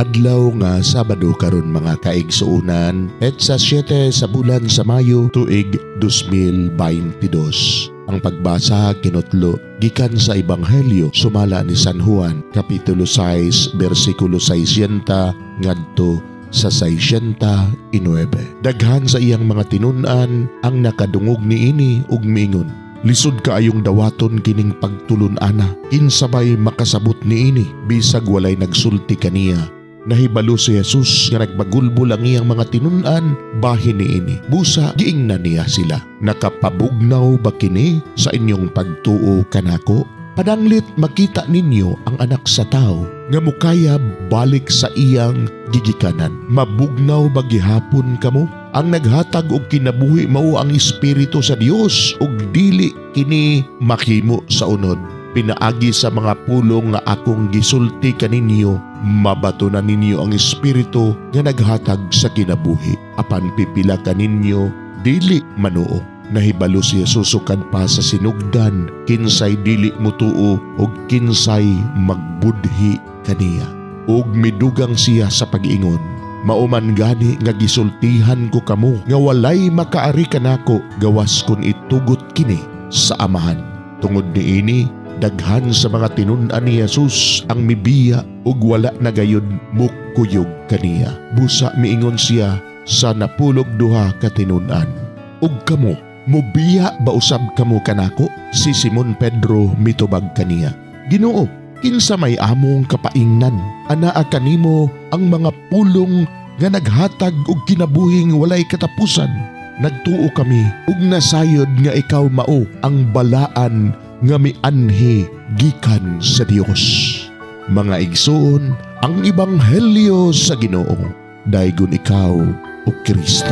Adlaw nga Sabado karon mga kaigsuunan, sa 7 sa bulan sa Mayo tuig 2022. Ang pagbasa kinutlo gikan sa Ebanghelyo sumala ni San Juan kapitulo 6 bersikulo 60 ngadto sa 69. Daghan sa iyang mga tinun-an ang nakadungog niini ug miingon, lisod kaayong dawaton kining pagtulon-ana, kinsabay makasabot niini bisag walay nagsulti kaniya. Nahibalo si Jesus nga nagbagulbol ang iyang mga tinun-an bahin niini. Busa giingnan niya sila, nakapabugnaw ba kini sa inyong pagtuo kanako? Padanglit makita ninyo ang Anak sa Tao nga mukaya balik sa iyang gigikanan. Mabugnaw ba gihapon kamo? Ang naghatag og kinabuhi mao ang Espiritu sa Dios ug dili kini makimo sa unod. Pinaagi sa mga pulong nga akong gisulti kaninyo, mabato na ninyo ang Espiritu nga naghatag sa kinabuhi. Apan pipila kaninyo dili manuo. Nahibalo siya susukan pa sa sinugdan, kinsay dili mutuo ug kinsay magbudhi kaniya. Ug midugang siya sa pag-ingon, mauman gani nga gisultihan ko kamo nga walay makaari kanako gawas kun itugot kini sa Amahan. Tungod niini, daghan sa mga tinun-an ni Jesus ang mibiya ug wala na gayud mukuyog kaniya. Busa miingon siya sa napulog duha ka tinun-an, ug kamo mubiya ba usab kamo kanako? Si Simon Pedro mitubag kaniya, Ginoo, kinsa may among kapaingnan? Anaa kanimo ang mga pulong nga naghatag og kinabuhing walay katapusan. Nagtuo kami ug nasayod nga ikaw mao ang balaan nga mianhi gikan sa Dios. Mga igsoon, ang Ebanghelyo sa Ginoo, daygon ikaw o Kristo.